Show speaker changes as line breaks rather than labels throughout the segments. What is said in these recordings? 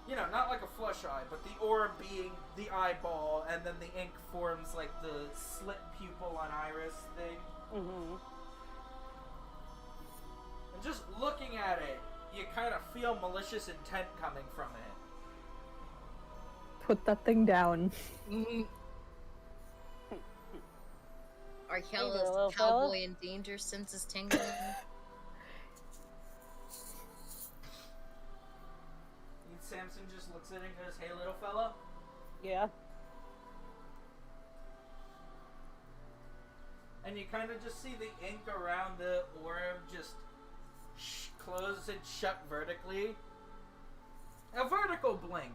not like a flush eye, but the orb being the eyeball, and then the ink forms like the slit pupil on iris thing.
Mm-hmm.
And just looking at it, you kind of feel malicious intent coming from it.
Put that thing down.
Arkella's cowboy in danger senses tingling.
And Samson just looks at it and goes, "Hey, little fella."
Yeah.
And you kind of just see the ink around the orb just close and shut vertically. A vertical blink.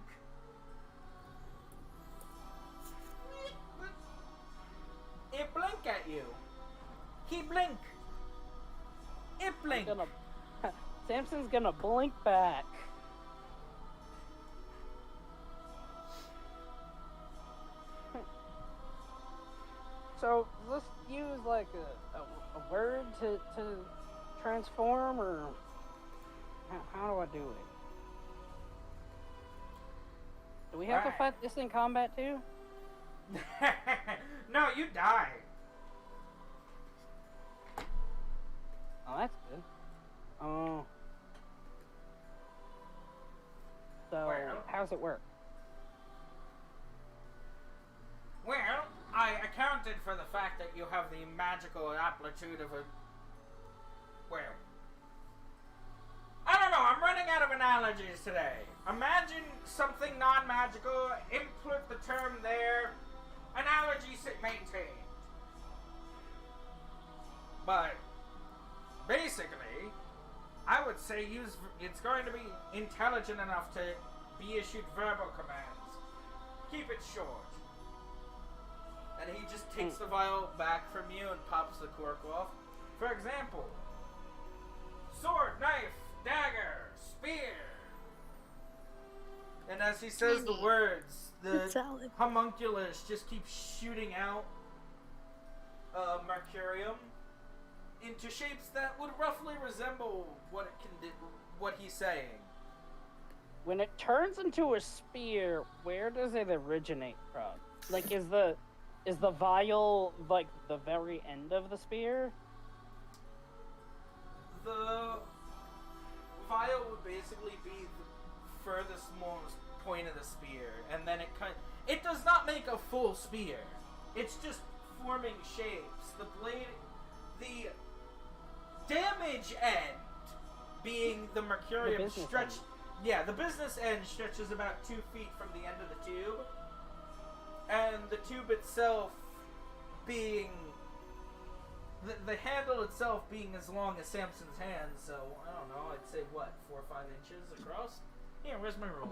It blink at you. He blink. It blink.
Samson's gonna blink back. So let's use like a word to transform, or how do I do it? Do we have to fight this in combat too?
No, you die.
Oh, that's good. Oh. So,
Well.
how's it work?
Well, I accounted for the fact that you have the magical aptitude of a... Well... I don't know, I'm running out of analogies today. Imagine something non-magical, input the term there, analogy maintained. But, basically, I would say it's going to be intelligent enough to be issued verbal commands. Keep it short. And he just takes the vial back from you and pops the cork off. For example, sword, knife, dagger, spear. And as he says the words, the homunculus just keeps shooting out mercurium into shapes that would roughly resemble what it can do, what he's saying.
When it turns into a spear, where does it originate from? Like, is the vial like the very end of the spear?
The vial would basically be the furthest most point of the spear, and then it does not make a full spear. It's just forming shapes. The blade, the damage end being the mercurium stretch. Yeah, the business end stretches about 2 feet from the end of the tube, and the tube itself being the handle itself being as long as Samson's hand. So I don't know. I'd say what, 4 or 5 inches across. Here, where's my rule?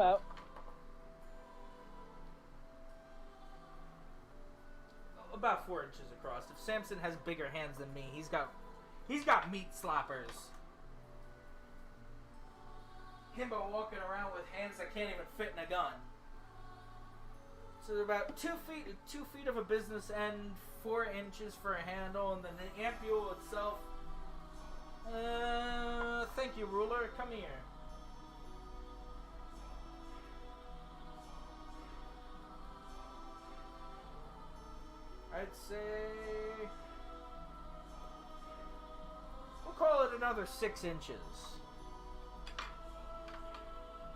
About 4 inches across. If Samson has bigger hands than me, he's got meat sloppers. Himbo walking around with hands that can't even fit in a gun. So about 2 feet of a business end, 4 inches for a handle, and then the ampule itself. Thank you, ruler. Come here. I'd say we'll call it another 6 inches.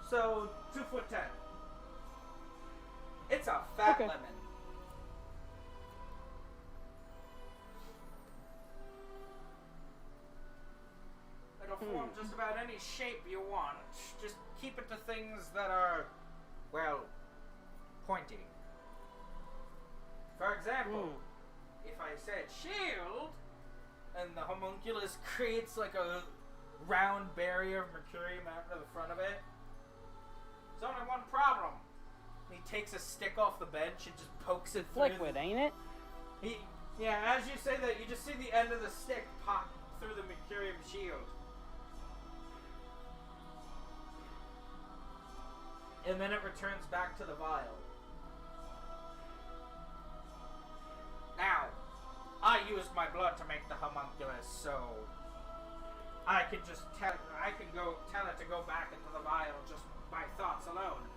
So 2'10". It's a fat lemon. It'll form just about any shape you want. Just keep it to things that are, well, pointy. For example, if I said shield, and the homunculus creates like a round barrier of mercurium out of the front of it, there's only one problem. He takes a stick off the bench and just pokes it through.
Liquid, ain't it?
Yeah, as you say that, you just see the end of the stick pop through the mercurium shield. And then it returns back to the vial. Now, I used my blood to make the homunculus, so I can just tell. I can go tell it to go back into the vial just by thoughts alone.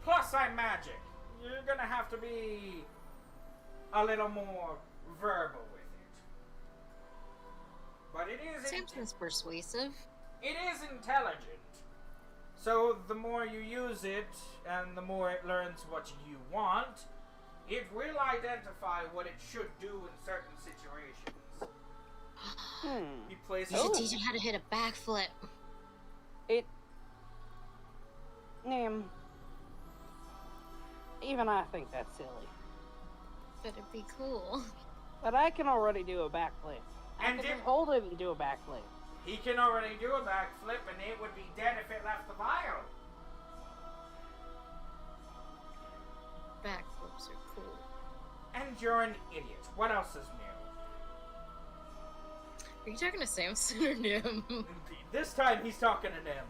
Plus, I'm magic. You're gonna have to be a little more verbal with it. But it is.
Samson's persuasive.
It is intelligent. So the more you use it, and the more it learns what you want, it will identify what it should do in certain situations. He places.
You should teach it how to hit a backflip.
Even I think that's silly.
But it'd be cool.
But I can already do a backflip. I can just hold it and do a backflip.
He can already do a backflip, and it would be dead if it left the vial.
Backflips are cool.
And you're an idiot. What else is new?
Are you talking to Samson or Nim?
This time he's talking to Nim.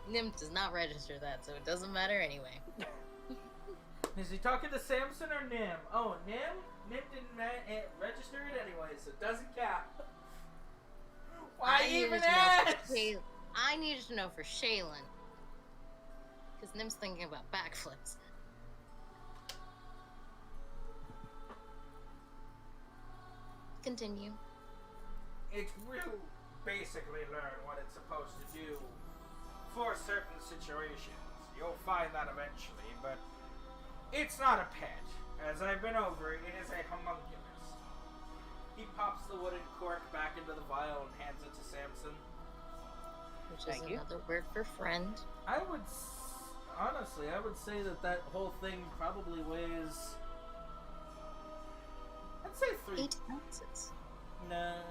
Nim does not register that, so it doesn't matter anyway.
Is he talking to Samson or Nim? Oh, Nim? Nim didn't register it anyway, so it doesn't count. Why even ask?
I needed to know for Shaylin. Because Nim's thinking about backflips. Continue.
It will basically learn what it's supposed to do for certain situations. You'll find that eventually, but it's not a pet. As I've been over, it is a homunculus. He pops the wooden cork back into the vial and hands it to Samson.
Which is another word for friend.
I would say that whole thing probably weighs... I'd say
8 ounces.
Nah.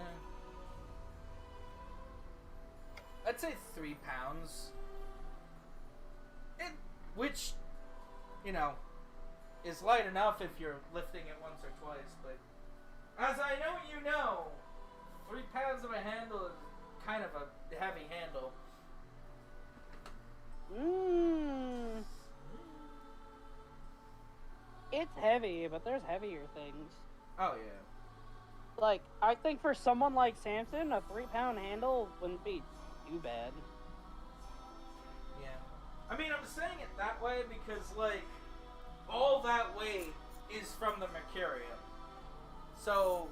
I'd say 3 pounds. Which, is light enough if you're lifting it once or twice, but as I know you know, 3 pounds of a handle is kind of a heavy handle.
It's heavy, but there's heavier things.
Oh, yeah.
Like, I think for someone like Samson, a 3-pound handle wouldn't be too bad.
Yeah. I mean, I'm saying it that way because, all that weight is from the Mercurium. So,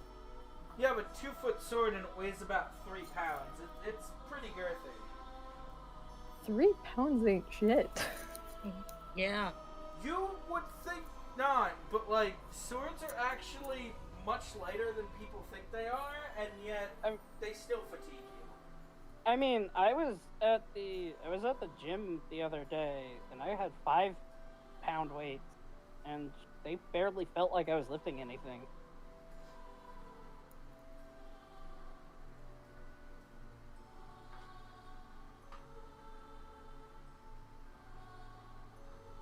you have a 2-foot sword and it weighs about 3 pounds. It's pretty girthy.
3 pounds ain't shit.
Yeah.
You would think not, but, swords are actually much lighter than people think they are, and yet they still fatigue you.
I mean, I was at the gym the other day, and I had 5-pound weights, and they barely felt like I was lifting anything.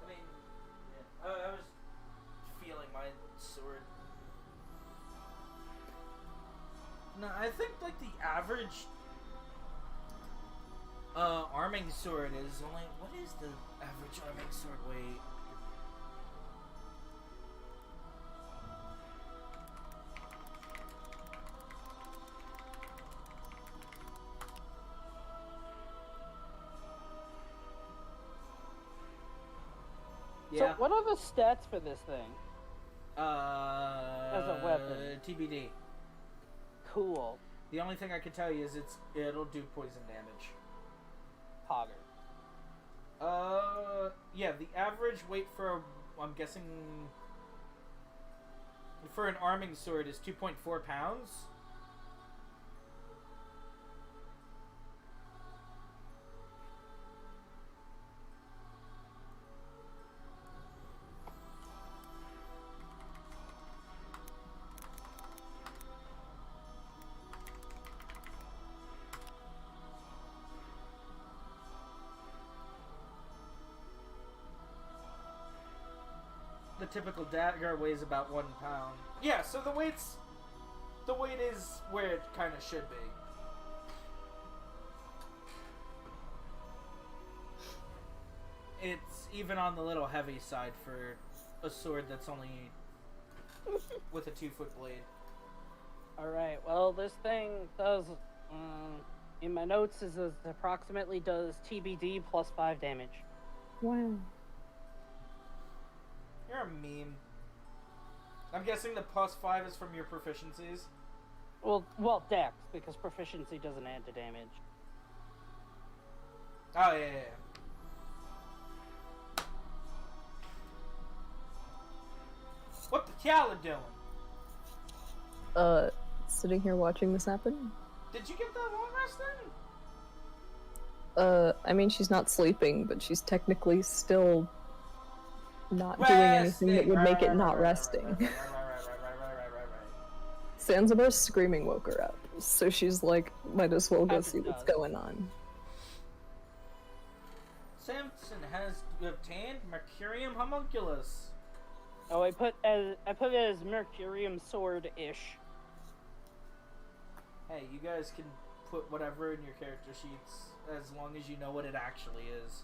I mean, yeah, I was feeling my sword. No, I think the average arming sword is only... What is the average arming sword weight?
Yeah. So what are the stats for this thing? As a weapon.
TBD.
Cool.
The only thing I can tell you is it'll do poison damage.
Hogger.
Yeah, the average weight for, I'm guessing, for an arming sword is 2.4 pounds. The typical dagger weighs about 1 pound. Yeah, so the weight is where it kind of should be. It's even on the little heavy side for a sword that's only with a 2-foot blade.
Alright, well, this thing does In my notes, is it approximately does TBD plus 5 damage.
Wow.
You're a meme. I'm guessing the +5 is from your proficiencies.
Well, Dex, because proficiency doesn't add to damage.
Oh, yeah. What the cow doing?
Sitting here watching this happen.
Did you get that long rest in?
I mean, she's not sleeping, but she's technically still not doing anything that would make it not resting.
Right.
Zanzibar's screaming woke her up, so she's like, might as well go
As it
see what's
does.
going on.
Samson has obtained Mercurium Homunculus.
Oh, I put it as Mercurium Sword-ish.
Hey, you guys can put whatever in your character sheets as long as you know what it actually is.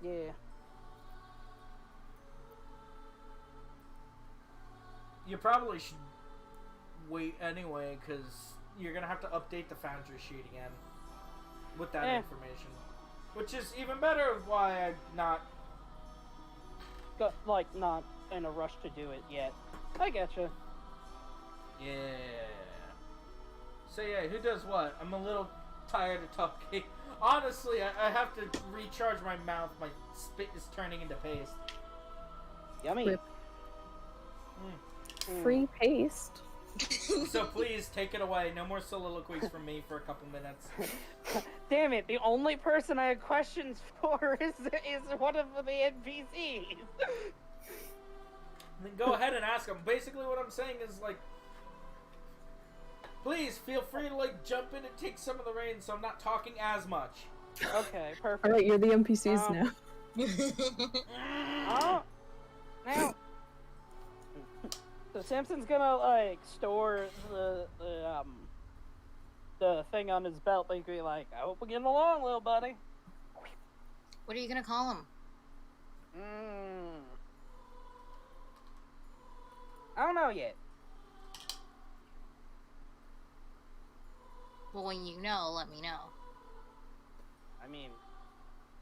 Yeah.
You probably should wait anyway, because you're going to have to update the Foundry sheet again with that information. Which is even better of why I'm not...
Not in a rush to do it yet. I getcha.
Yeah. So yeah, who does what? I'm a little tired of talking. Honestly, I have to recharge my mouth. My spit is turning into paste.
Yummy.
Rip. Free paste.
So please, take it away. No more soliloquies from me for a couple minutes.
Damn it, the only person I have questions for is one of the NPCs.
Then go ahead and ask them. Basically what I'm saying is, like, please feel free to, like, jump in and take some of the reins so I'm not talking as much.
Okay, perfect.
Alright, you're the NPCs now.
Oh, now. So Samson's gonna like store the thing on his belt, basically like, I hope we're getting along, little buddy.
What are you gonna call him?
I don't know yet.
Well, when you know, let me know.
I mean,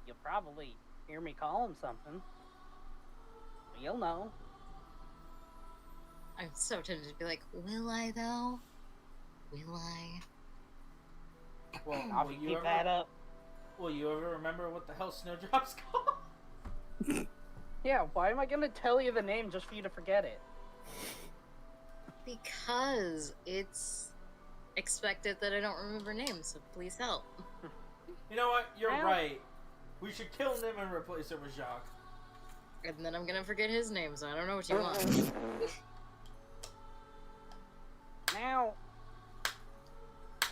you'll probably hear me call him something. You'll know.
I'm so tempted to be like, will I though? Will I?
Well,
I'll keep that up.
Will you ever remember what the hell Snowdrop's called?
Yeah, why am I gonna tell you the name just for you to forget it?
Because it's expected that I don't remember names, so please help.
You know what? You're
Well-
right. We should kill him and replace it with Jacques.
And then I'm gonna forget his name, so I don't know what you want.
Now,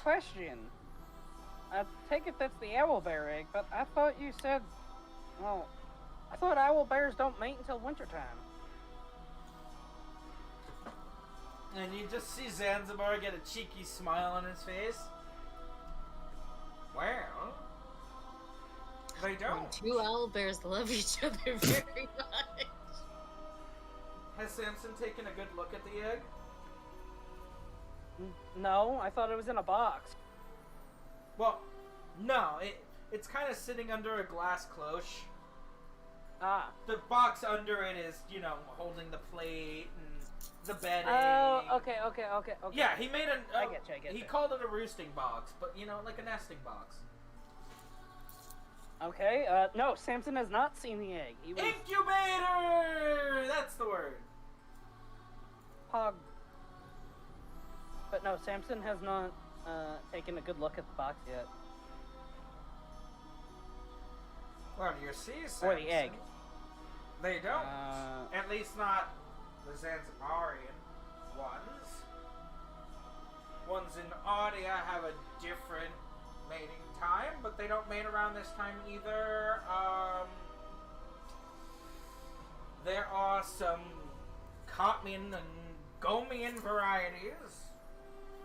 question. I take it that's the owlbear egg, but I thought you said, well, I thought owlbears don't mate until wintertime.
And you just see Zanzibar get a cheeky smile on his face. Well, they don't.
Two owlbears love each other very much.
Has Samson taken a good look at the egg?
No, I thought it was in a box.
Well, no. It's kind of sitting under a glass cloche.
Ah.
The box under it is, you know, holding the plate and the bedding.
Oh, okay.
Yeah, he made a.
I get you.
He called it a roosting box, but you know, like a nesting box.
Okay, no, Samson has not seen the egg. He was
Incubator! That's the word.
pog. But no, Samson has not taken a good look at the box yet.
Well, you see,
Or the egg.
They don't.
Uh,
At least not the Zanzibarian ones. Ones in Audia have a different mating time, but they don't mate around this time either. There are some Cotmian and Gomian varieties.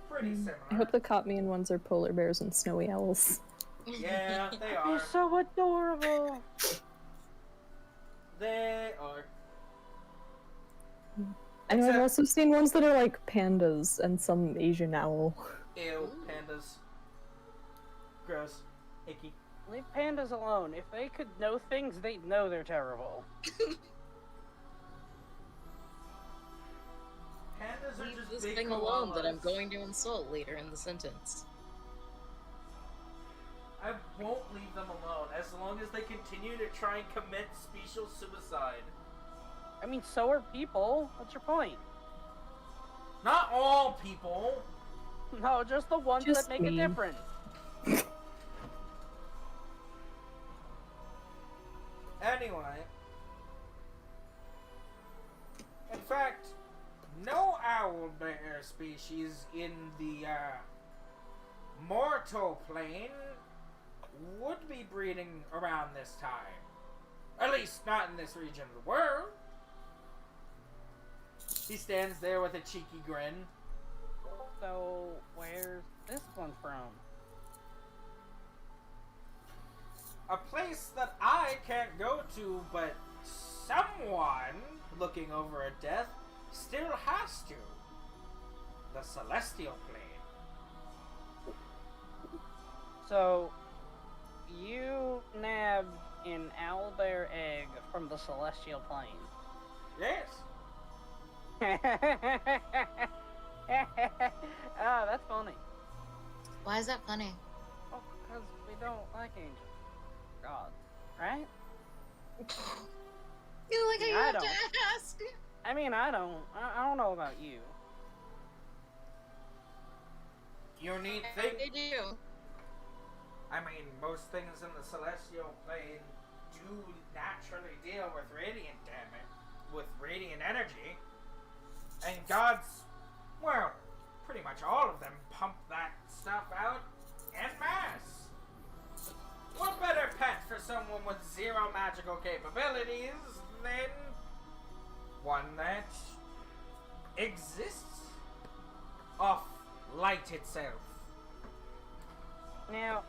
Pretty similar.
I hope the Cotmian ones are polar bears and snowy owls.
Yeah, they
You're
are.
so adorable.
They are.
I know I've
Except-
also seen ones that are like pandas and some Asian owl.
Ew, pandas. gross. Icky.
Leave pandas alone. If they could know things, they'd know they're terrible.
Pandas are
Leave
just
this
big
thing alone that I'm
koalas.
going to insult later in the sentence.
I won't leave them alone as long as they continue to try and commit special suicide.
I mean, so are people. What's your point?
Not all people.
No, just the ones
Just
that make
me.
a difference.
Anyway. In fact, no owl bear species in the mortal plane would be breeding around this time. At least not in this region of the world. He stands there with a cheeky grin.
So, where's this one from?
A place that I can't go to, but someone looking over at death still has to. The celestial plane.
So, you nabbed an owlbear egg from the celestial plane.
Yes.
Ah, that's funny.
Why is that funny?
Oh, because we don't like angels. God, right?
You like how you
I
have to
don't.
ask?
I mean, I don't know about you.
Unique
I
thing.
do.
I mean, most things in the celestial plane do naturally deal with radiant damage, with radiant energy. And gods, well, pretty much all of them pump that stuff out en masse. What better pet for someone with zero magical capabilities than one that exists off light itself?
Now,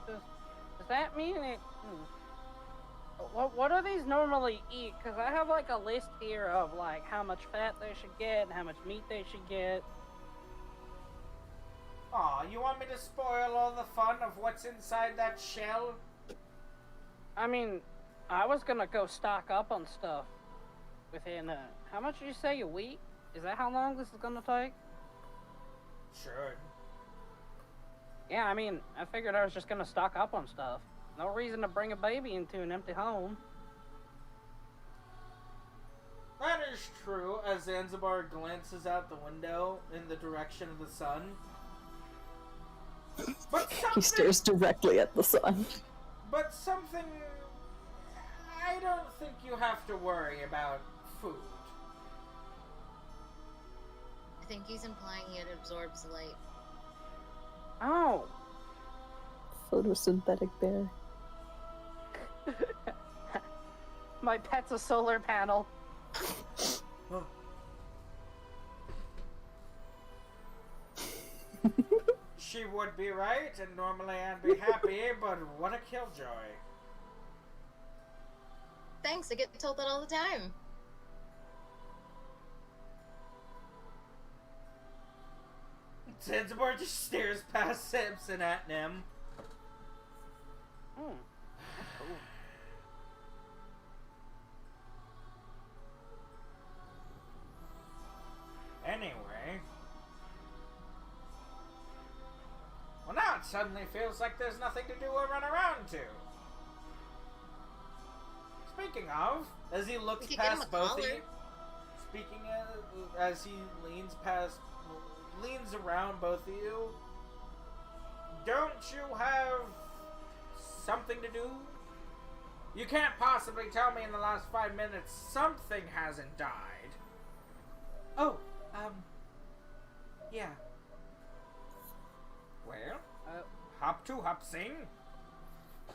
does that mean it? What do these normally eat? Because I have like a list here of like how much fat they should get and how much meat they should get.
Aw, you want me to spoil all the fun of what's inside that shell?
I mean, I was gonna go stock up on stuff within how much did you say, a week? Is that how long this is gonna take?
Sure.
Yeah, I mean, I figured I was just gonna stock up on stuff. No reason to bring a baby into an empty home.
That is true, as Zanzibar glances out the window in the direction of the sun. But
He
something,
stares directly at the sun.
but something, I don't think you have to worry about food.
I think he's implying it absorbs light.
Oh,
Photosynthetic bear.
my pet's a solar panel.
She would be right, and normally I'd be happy, but what a killjoy.
Thanks, I get told that all the time.
Zanzibar just stares past Simpson at Nim.
Hmm. Cool.
Anyway. Well, now it suddenly feels like there's nothing to do or run around to. Speaking of, as he looks
We could get him
past
a
both of
collar.
you, as he leans around both of you, don't you have something to do? You can't possibly tell me in the last 5 minutes something hasn't died. Oh, yeah. Well, hop to hop sing.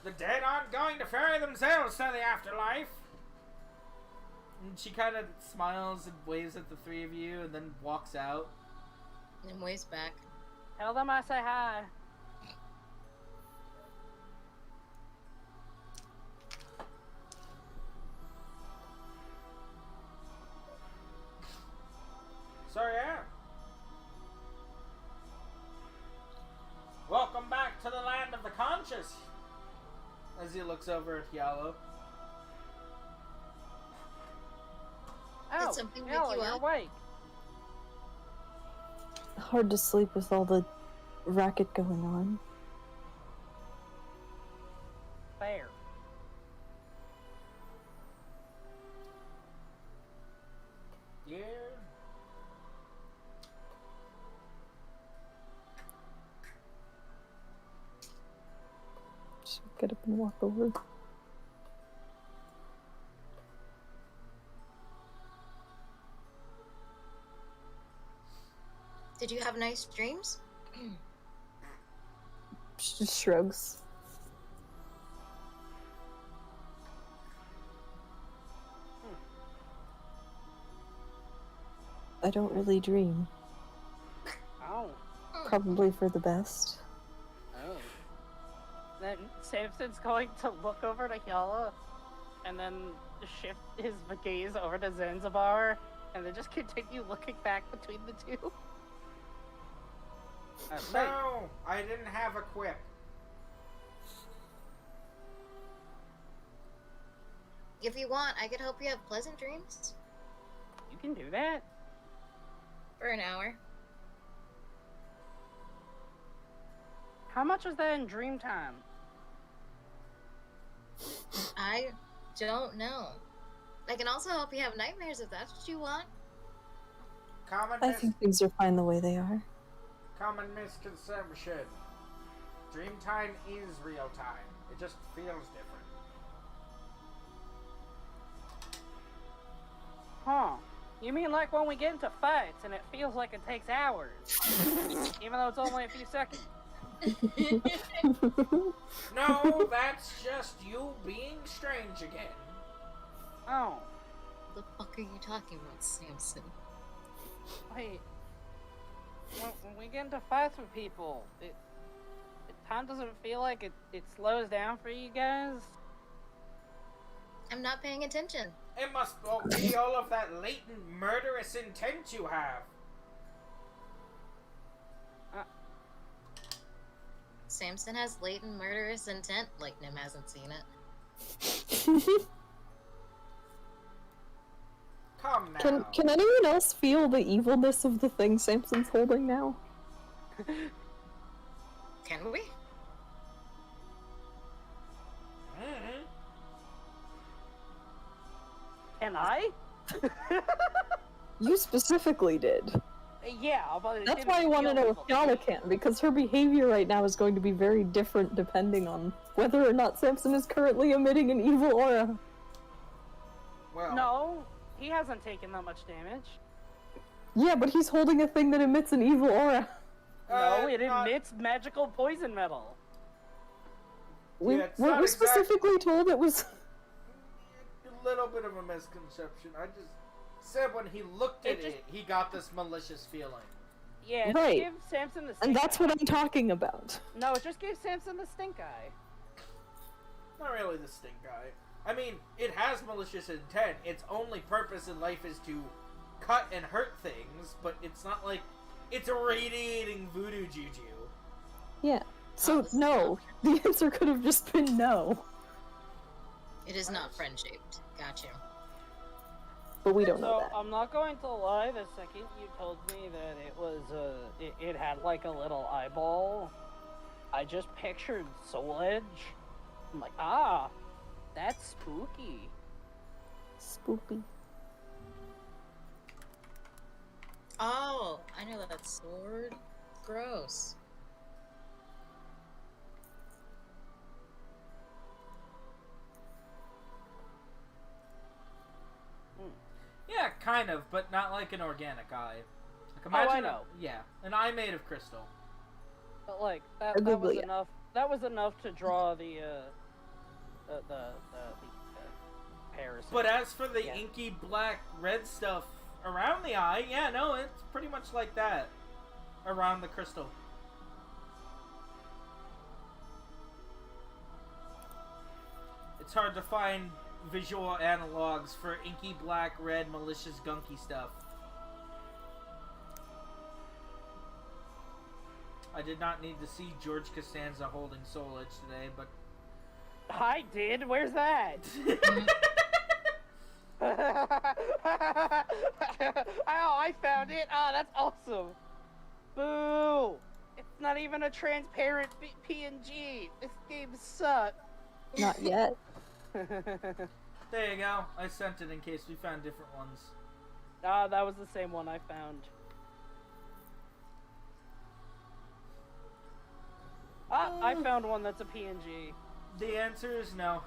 The dead aren't going to ferry themselves to the afterlife. And she kind of smiles and waves at the three of you and then walks out.
And waves back.
Tell them I say hi.
So yeah. Welcome back to the unconscious. As he looks over at Yellow.
Oh,
Did something wake
Yellow,
you
you're
up?
awake.
Hard to sleep with all the racket going on.
Fair.
Yeah.
Just get up and walk over.
Did you have nice dreams?
She just shrugs. I don't really dream.
Oh.
Probably for the best.
Oh. Then Samson's going to look over to Yala and then shift his gaze over to Zanzibar and then just continue looking back between the two.
No, I didn't have a quip.
If you want, I could help you have pleasant dreams
You can do that?
for an hour.
How much is that in dream time?
I don't know. I can also help you have nightmares if that's what you want.
Common,
I think things are fine the way they are.
common misconception. Dream time is real time. It just feels different.
Huh. You mean like when we get into fights and it feels like it takes hours? Even though it's only a few seconds.
No, that's just you being strange again.
Oh.
The fuck are you talking about, Samson?
Wait. When we get into fights with people, time doesn't feel like it slows down for you guys?
I'm not paying attention.
It must be all of that latent murderous intent you have.
Samson has latent murderous intent, like Nim hasn't seen it.
Come now.
Can anyone else feel the evilness of the thing Samson's holding now?
Can we?
Mhm.
Can I?
You specifically did.
Yeah, but it
That's
didn't
why I want to
feel
know if
evil.
Yala can, because her behavior right now is going to be very different depending on whether or not Samson is currently emitting an evil aura.
Well,
No, he hasn't taken that much damage.
Yeah, but he's holding a thing that emits an evil aura.
No, it
not-
emits magical poison metal.
Yeah, it's
Weren't
not
we
exact-
specifically told it was...
A little bit of a misconception. I just said when he looked at it, he got this malicious feeling.
Yeah, it
Right.
gives Samson the stink
And that's
eye.
what I'm talking about.
No, it just gives Samson the stink eye.
Not really the stink eye. I mean, it has malicious intent. Its only purpose in life is to cut and hurt things, but it's not like it's radiating voodoo juju.
Yeah. So, no. The answer could have just been no.
It is not friend-shaped. Got you.
But we don't know
So
that.
I'm not going to lie. The second you told me that it was it had like a little eyeball, I just pictured Soul Edge. I'm like, ah, that's spooky.
Spoopy.
Oh, I know that sword. Gross.
Yeah, kind of, but not like an organic eye. Like,
I
imagine
know.
Yeah, an eye made of crystal.
But like that was
Arguably, yeah.
enough. That was enough to draw the comparison.
But as for the
Yeah.
inky black red stuff around the eye, yeah, no, it's pretty much like that around the crystal. It's hard to find visual analogs for inky black red malicious gunky stuff. I did not need to see George Costanza holding Soul Edge today, but...
I did? Where's that? Oh, I found it! Oh, that's awesome! Boo! It's not even a transparent PNG! This game sucks!
Not yet.
There you go. I sent it in case we found different ones.
Ah, that was the same one I found. Ah, I found one that's a PNG.
The answer is no.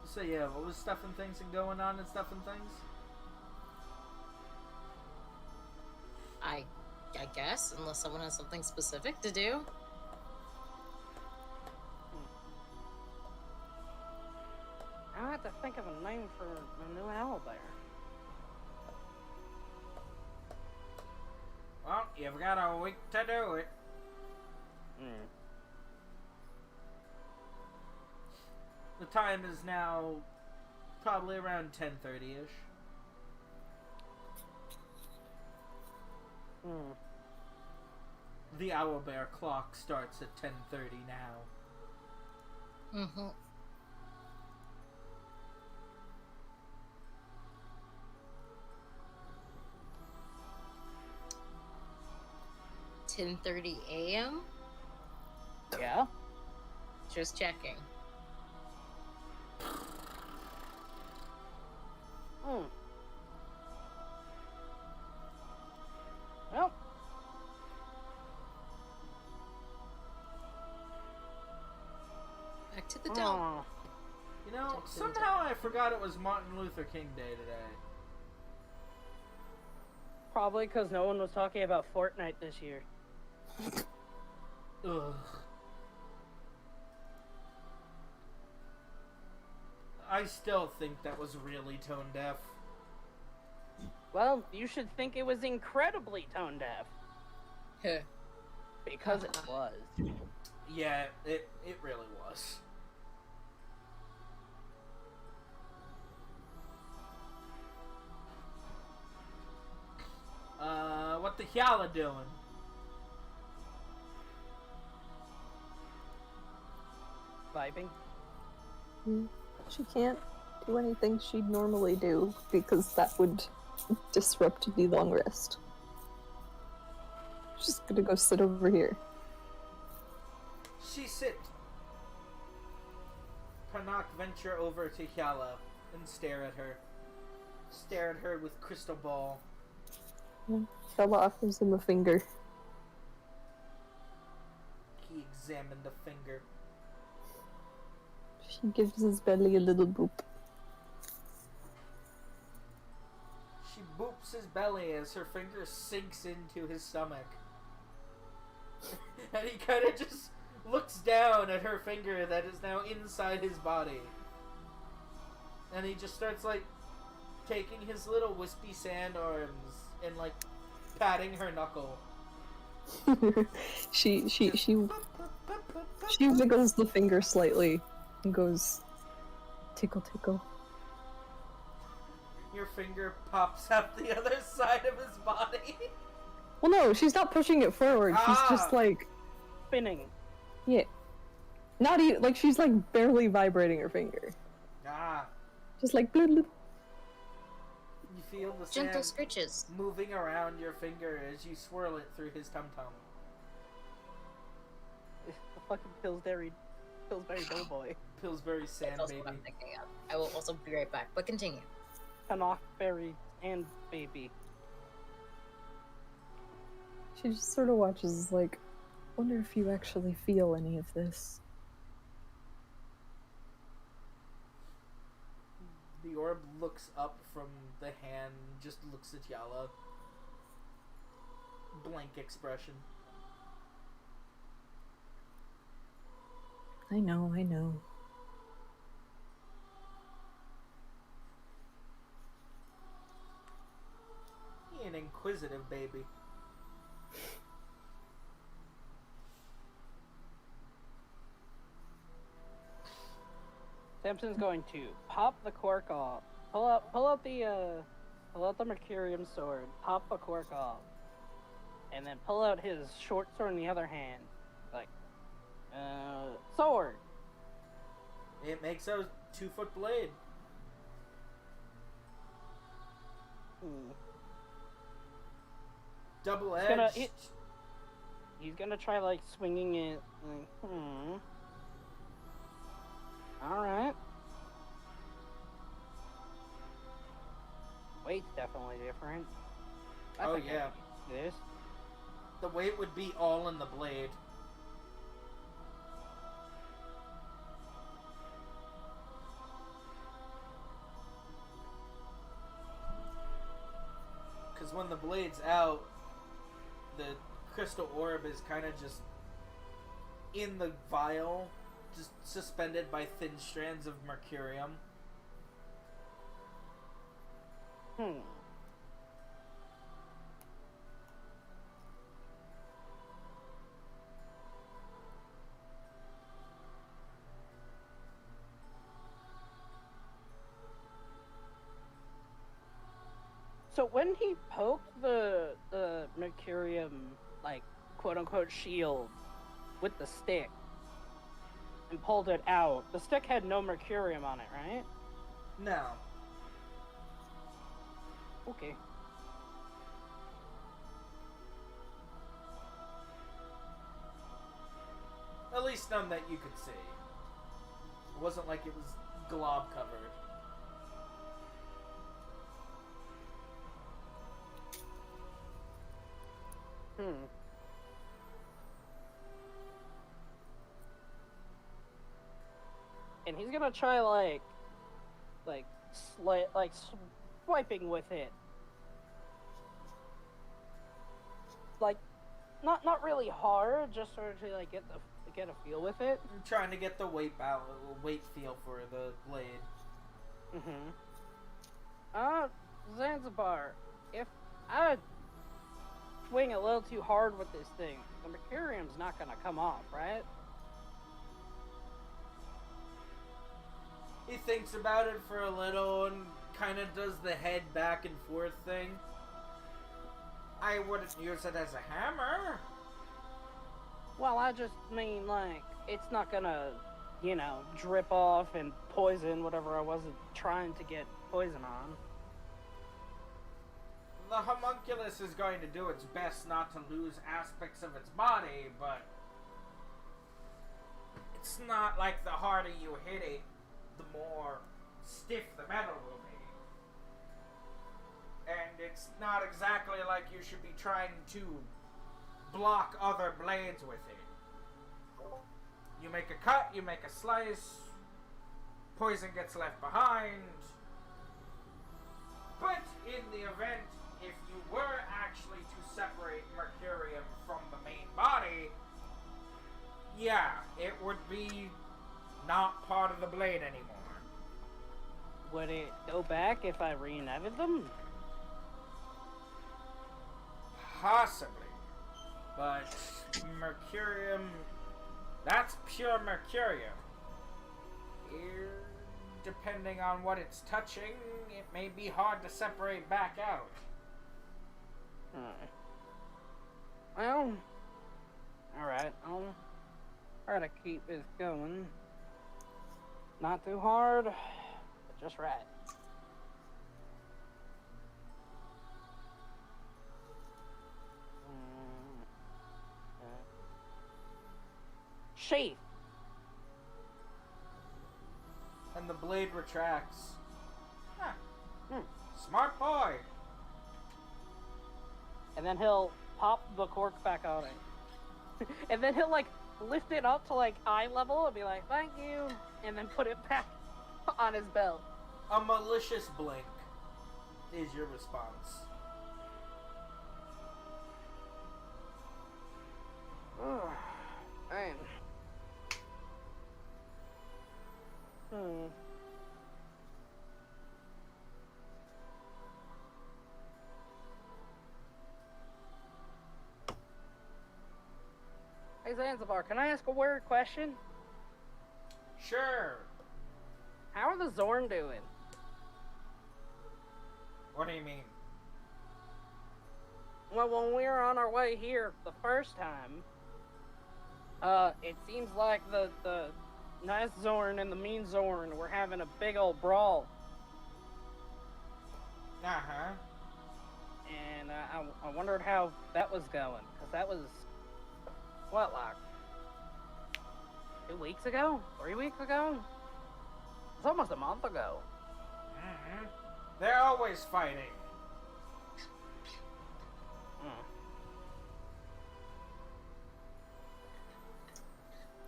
So yeah, what was Stuff and Things and going on and Stuff and Things?
I guess, unless someone has something specific to do.
I have to think of a name for a new owlbear.
Well, you've got a week to do it. The time is now probably around 10:30ish. The owlbear clock starts at 10:30 now.
Mm-hmm. 10:30 a.m.
Yeah?
Just checking.
Well.
Back to the dome.
You know, somehow I forgot it was Martin Luther King Day today.
Probably because no one was talking about Fortnite this year.
Ugh. I still think that was really tone deaf.
Well, you should think it was incredibly tone deaf. Because it was.
Yeah, it really was. What the Hyala doing?
Vibing.
She can't do anything she'd normally do because that would disrupt the long rest. She's gonna go sit over here.
She sit. Panak venture over to Hyala and stare at her. Stare at her with crystal ball.
Hyala offers him a finger.
He examined the finger.
She gives his belly a little boop.
She boops his belly as her finger sinks into his stomach. And he kind of just looks down at her finger that is now inside his body. And he just starts, like, taking his little wispy sand arms and, like, patting her knuckle.
She wiggles the finger slightly and goes, tickle, tickle.
Your finger pops up the other side of his body.
Well, no, she's not pushing it forward. She's just like
Spinning.
Yeah. Not even like she's like barely vibrating her finger. Just like bloop, bloop.
You feel the
Gentle
sand
scritches.
moving around your finger as you swirl it through his tum tum.
The fucking Pillsbury Doughboy.
Pillsbury sand
That's also
baby.
what I'm thinking of. I will also be right back, but continue.
Panockberry and baby.
She just sort of watches like, wonder if you actually feel any of this.
The orb looks up from the hand, just looks at Yala. Blank expression.
I know, I know.
He an inquisitive baby.
Samson's going to pop the cork off. Pull out the Mercurium sword. Pop the cork off. and then pull out his short sword in the other hand. Like, sword.
It makes a 2-foot blade. Double edged.
He's gonna try, like, swinging it. Like, Alright. Weight's definitely different.
Oh, yeah.
This.
The weight would be all in the blade. Because when the blade's out, the crystal orb is kind of just in the vial, just suspended by thin strands of mercurium.
So when he poked the mercurium, like, quote-unquote shield with the stick and pulled it out, the stick had no mercurium on it, right?
No.
Okay.
At least none that you could see. It wasn't like it was glob covered.
And he's gonna try, swiping with it. Like, not really hard, just sort of to, like, get a feel with it.
I'm trying to get the weight feel for the blade.
Zanzibar, if I swing a little too hard with this thing, the mercurium's not gonna come off, right?
He thinks about it for a little and kind of does the head back and forth thing. I wouldn't use it as a hammer.
Well, I just mean, like, it's not gonna, drip off and poison whatever I wasn't trying to get poison on.
The homunculus is going to do its best not to lose aspects of its body, but it's not like the harder you hit it, the more stiff the metal will be. And it's not exactly like you should be trying to block other blades with it. You make a cut, you make a slice, poison gets left behind. But in the event, if you were actually to separate mercurium from the main body, yeah, it would be not part of the blade anymore.
Would it go back if I reunited them?
Possibly. But mercurium, that's pure mercurium. Depending on what it's touching, it may be hard to separate back out.
Well, alright, I'll try to keep this going. Not too hard, but just right. Sheath.
And the blade retracts. Huh. Smart boy.
And then he'll pop the cork back on it. And then he'll, like, lift it up to, like, eye level and be like, thank you. And then put it back on his belt.
A malicious blink is your response.
Man. Hey Zanzibar, can I ask a weird question?
Sure.
How are the Zorn doing?
What do you mean?
Well, when we were on our way here the first time, it seems like the nice Zorn and the mean Zorn were having a big old brawl.
Uh-huh.
And I wondered how that was going, because that was, what, like 2 weeks ago? 3 weeks ago? It's almost a month ago.
Mm-hmm. They're always fighting.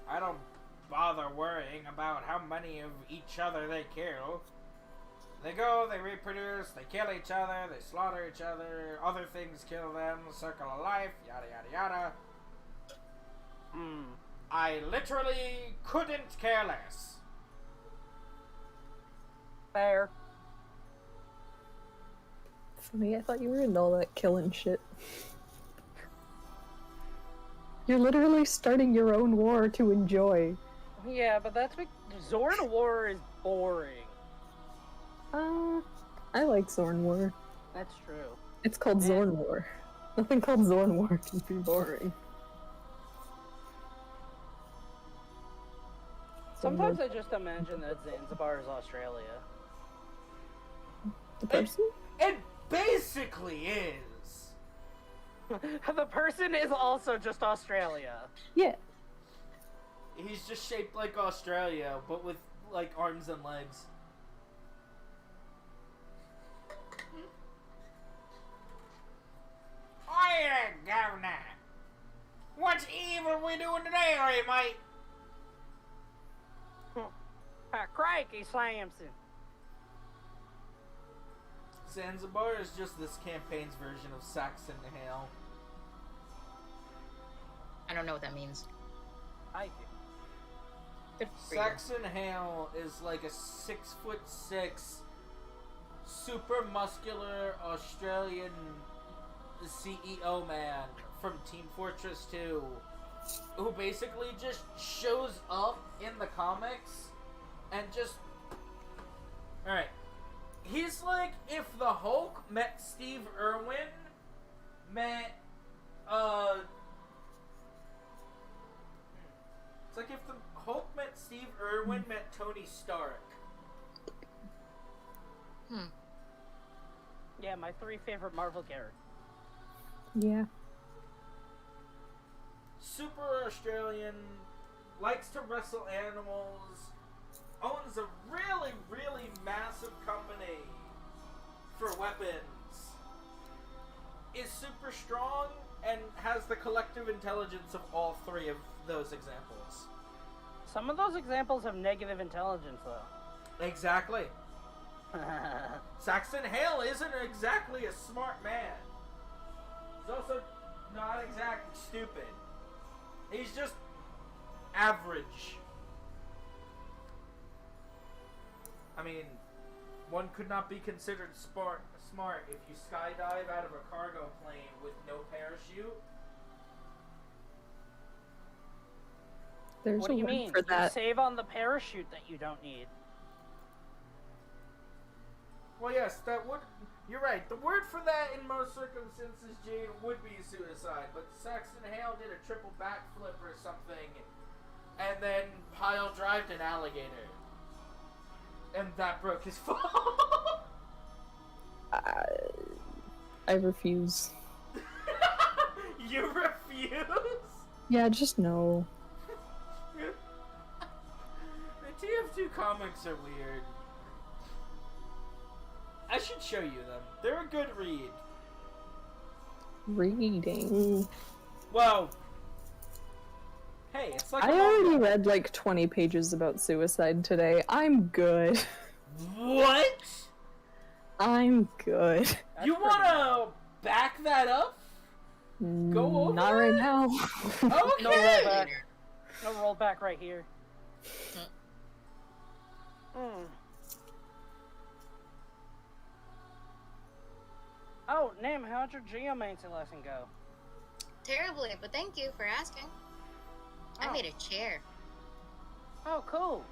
I don't bother worrying about how many of each other they kill. They go, they reproduce, they kill each other, they slaughter each other things kill them, circle of life, yada yada yada. I literally couldn't care less.
Fair.
Funny, I thought you were into all that killing shit. You're literally starting your own war to enjoy.
Yeah, but that's what Zorn War is boring.
I like Zorn War.
That's true.
It's called Zorn War. Nothing called Zorn War can be boring.
Sometimes I just imagine that Zanzibar is Australia.
The person?
It basically is.
The person is also just Australia.
Yeah.
He's just shaped like Australia, but with like arms and legs. Hiya, Governor. What evil we doing today, are you, mate?
Crikey, Samson.
Zanzibar is just this campaign's version of Saxon Hale.
I don't know what that means.
I do.
Good for you.
Saxon Hale is like a 6'6", super muscular Australian CEO man from Team Fortress 2 who basically just shows up in the comics and just... Alright. He's like if the Hulk met Steve Irwin, met, It's like if the Hulk met Steve Irwin, met Tony Stark.
Yeah, my 3 favorite Marvel characters.
Yeah.
Super Australian, likes to wrestle animals, owns a really, really massive company for weapons, is super strong, and has the collective intelligence of all 3 of those examples.
Some of those examples have negative intelligence, though.
Exactly. Saxon Hale isn't exactly a smart man. He's also not exactly stupid. He's just average. I mean, one could not be considered smart if you skydive out of a cargo plane with no parachute.
There's
What
a
do you
word
mean?
for
You
that.
save on the parachute that you don't need.
Well, yes, that would... You're right. The word for that in most circumstances, Jade, would be suicide. But Saxon Hale did a triple backflip or something, and then pile-drived an alligator. And that broke his fall.
I refuse.
You refuse?
Yeah, just no.
The TF2 comics are weird. I should show you them. They're a good read.
Reading.
Well, hey, it's like
I already read like 20 pages about suicide today. I'm good.
What?
I'm good.
That's
You
pretty
wanna back that up? Go over
Not right now.
Okay.
No rollback. No rollback right here. Oh, Nim, how'd your geomancy lesson go?
Terribly, but thank you for asking. I
Oh.
made a chair.
Oh, cool.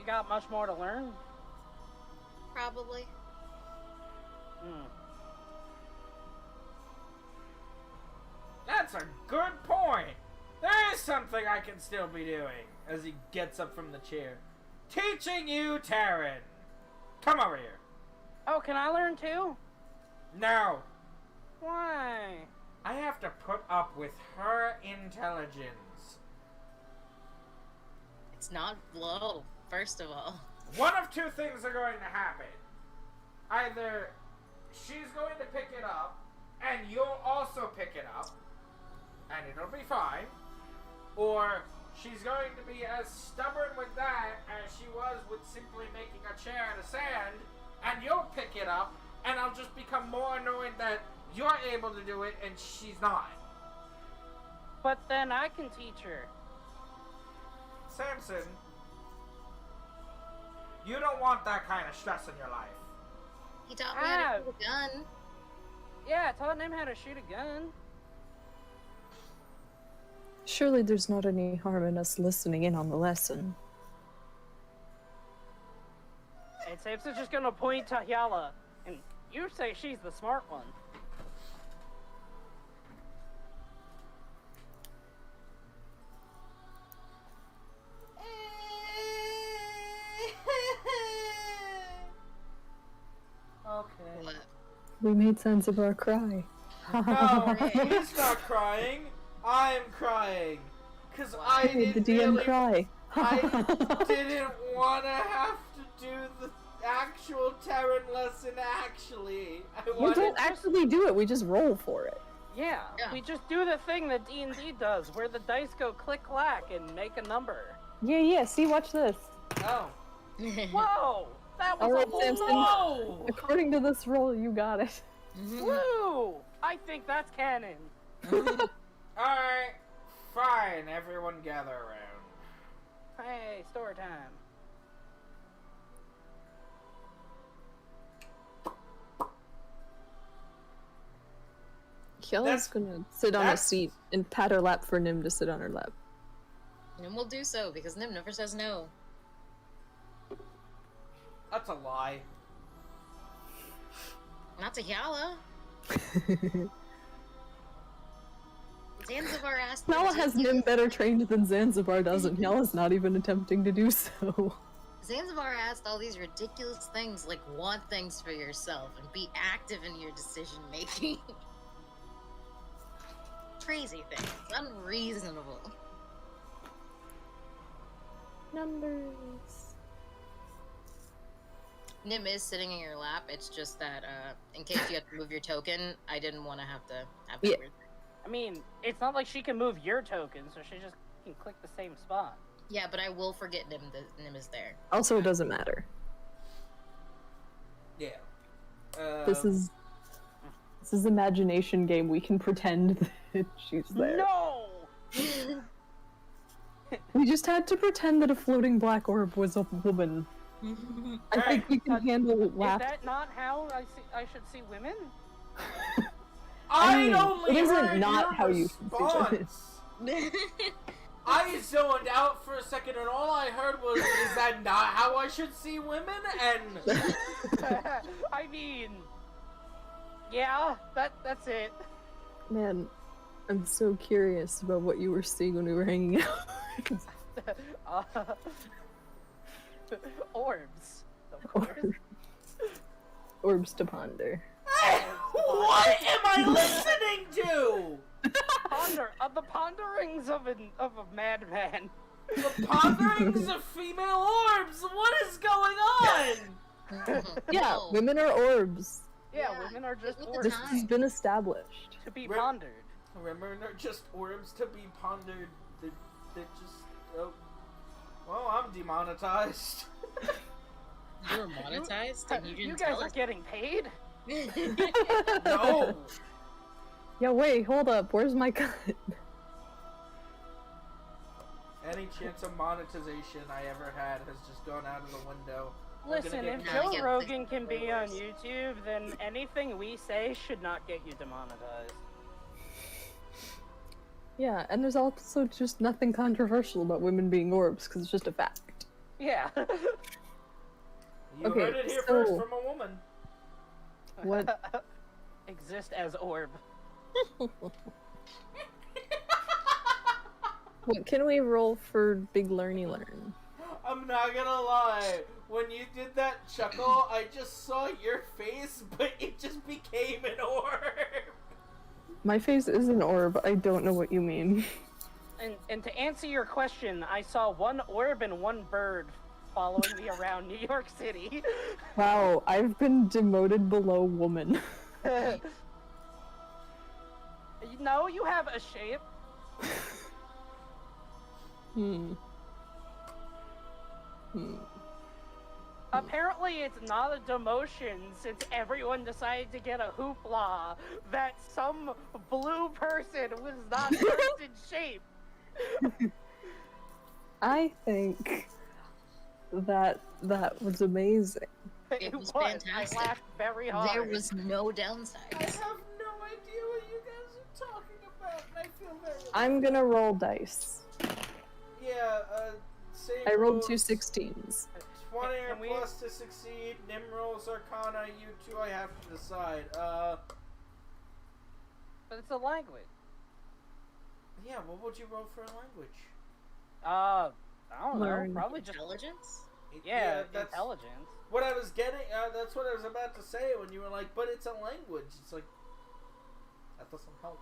got much more to learn?
Probably.
That's a good point. There is something I can still be doing. As he gets up from the chair. Teaching you Terran. Come over here.
Oh, can I learn too?
No.
Why?
I have to put up with her intelligence.
It's not low, first of all.
One of two things are going to happen. Either she's going to pick it up, and you'll also pick it up, and it'll be fine. Or she's going to be as stubborn with that as she was with simply making a chair out of sand, and you'll pick it up, and I'll just become more annoyed that you're able to do it and she's not.
But then I can teach her.
Samson, you don't want that kind of stress in your life.
He taught me how to shoot a gun.
Yeah, I taught him how to shoot a gun.
Surely there's not any harm in us listening in on the lesson.
And Samson's just gonna point to Hyala, and you say she's the smart one.
Okay.
What?
We made Zanzibar cry.
No, he's not crying. I'm crying. Because I
Made the
didn't
DM
really...
cry.
I didn't want to have to do the actual Terran lesson, actually.
We don't actually do it, we just roll for it.
Yeah,
Yeah.
we just do the thing that D&D does, where the dice go click-clack and make a number.
Yeah, see, watch this.
Oh.
Whoa! That was
Alright,
a
Samson.
whoa!
According to this roll, you got it.
Woo! I think that's canon.
Alright. Fine, everyone gather around.
Hey, story time.
Kyalla's gonna sit on a
that's-
seat and pat her lap for Nim to sit on her lap.
Nim will do so because Nim never says no.
That's a lie.
Not to Hyala. Zanzibar asked.
Kyalla has Nim better trained than Zanzibar does, and Kyalla's not even attempting to do so.
Zanzibar asked all these ridiculous things like want things for yourself and be active in your decision making. Crazy things. Unreasonable.
Numbers.
Nim is sitting in your lap. It's just that in case you have to move your token, I didn't want to have that
Yeah.
weird.
I mean, it's not like she can move your token, so she just can click the same spot.
Yeah, but I will forget Nim that Nim is there.
Also, it doesn't matter.
Yeah.
This is imagination game. We can pretend that she's there.
No!
We just had to pretend that a floating black orb was a woman. I think we can handle
Is
laugh.
that not how I should see women?
I mean,
only
it isn't
heard
not
your
how you should see
response. I zoned out for a second, and all I heard was, "Is that not how I should see women?" And
I mean, yeah, that's it.
Man, I'm so curious about what you were seeing when we were hanging out.
uh, orbs. Of course.
Orbs to ponder.
what am I listening to?
The ponderings of a madman.
The ponderings of female orbs. What is going on?
Yeah,
No.
women are orbs.
Yeah,
Yeah,
women are just
with the
orbs
This has been established.
to be
Re-
pondered.
Remember, they're just orbs to be pondered. They're just. Oh. Well, I'm demonetized.
You were monetized and you
You
didn't
guys
tell
are
us?
getting paid?
No.
Yeah, wait, hold up. Where's my cut?
Any chance of monetization I ever had has just gone out of the window. I'm
Listen,
gonna
if
get
Joe
Joe
get
Rogan can be on
followers.
YouTube, then anything we say should not get you demonetized.
Yeah, and there's also just nothing controversial about women being orbs, because it's just a fact.
Yeah.
You
Okay,
heard it here first
so-
from a woman.
What?
Exist as orb.
What can we roll for Big Learny Learn?
I'm not gonna lie. When you did that chuckle, I just saw your face, but it just became an orb.
My face is an orb. I don't know what you mean.
And to answer your question, I saw one orb and one bird following me around New York City.
Wow, I've been demoted below woman.
No, you have a shape.
Hmm.
Apparently, it's not a demotion since everyone decided to get a hoopla that some blue person was not first in shape.
I think that was amazing.
It was
I
fantastic.
laughed very hard.
There was no
I
downsides.
have no idea what you guys are talking about, and I feel very.
I'm gonna roll dice.
Yeah, same
I rolled
rules.
2 16s.
20 or
Can we-
plus to succeed. Nim rolls Arcana. You two, I have to decide.
But it's a language.
Yeah. What would you roll for a language?
I don't know.
Learn.
Probably just
Intelligence?
yeah,
that's
intelligence.
what I was getting. That's what I was about to say when you were like, "But it's a language." It's like that doesn't help.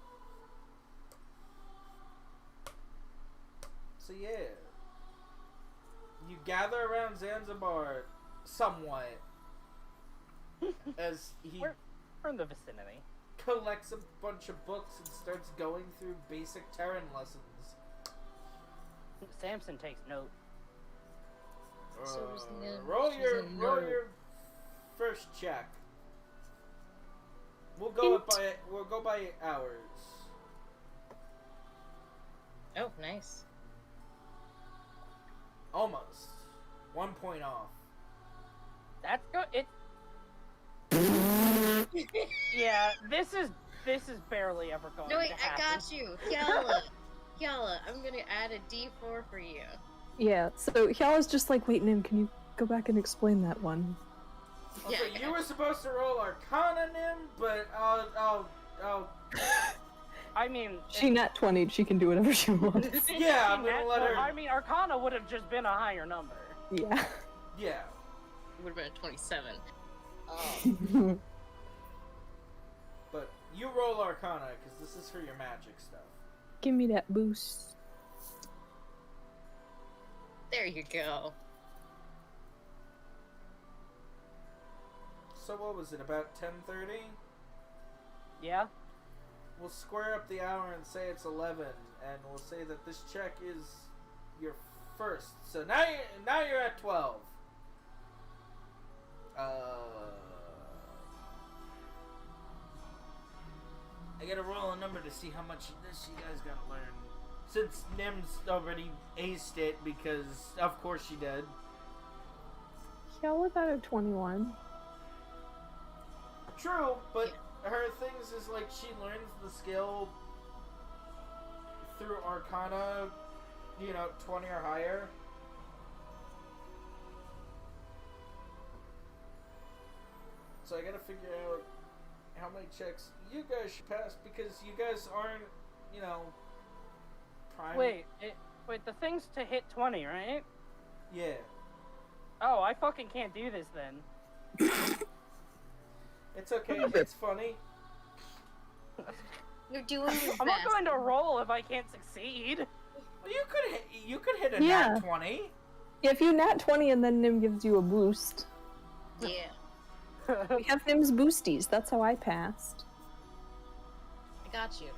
So yeah, you gather around Zanzibar somewhat as he
We're in the vicinity.
collects a bunch of books and starts going through basic Terran lessons.
Samson takes note.
So was Nim.
Roll
She's
your
a
roll
nerd.
your first check. We'll go by hours.
Oh, nice.
Almost 1 point off.
That's good. Yeah, this is barely ever going
No, wait,
to
I
happen.
got you. Yala, I'm gonna add a D4 for you.
Yeah, so Hyala's just like, wait, Nim, can you go back and explain that one?
Okay,
Yeah,
you were supposed to roll Arcana, Nim, but I'll
I mean,
She nat 20'd, she can do whatever she wants.
Yeah, I'm gonna let her-
I mean, Arcana would have just been a higher number.
Yeah.
yeah.
It would have been a 27.
But you roll Arcana because this is for your magic stuff.
Give me that boost.
There you go.
So what was it, about 10:30?
Yeah.
We'll square up the hour and say it's 11, and we'll say that this check is your first. So now you're at 12. I gotta roll a number to see how much of this you guys gotta learn. Since Nim's already aced it, because of course she did.
Hyala got a 21.
True, but her things is like she learns the skill through Arcana, 20 or higher. So I gotta figure out how many checks you guys should pass because you guys aren't, prime.
Wait, the thing's to hit 20, right?
Yeah.
Oh, I fucking can't do this then.
It's okay. It's funny.
You're doing your
I'm not
best.
going to roll if I can't succeed.
Well, you could hit a
Yeah.
nat 20.
If you nat 20 and then Nim gives you a boost.
Yeah,
We have Nim's boosties, that's how I passed.
I got you.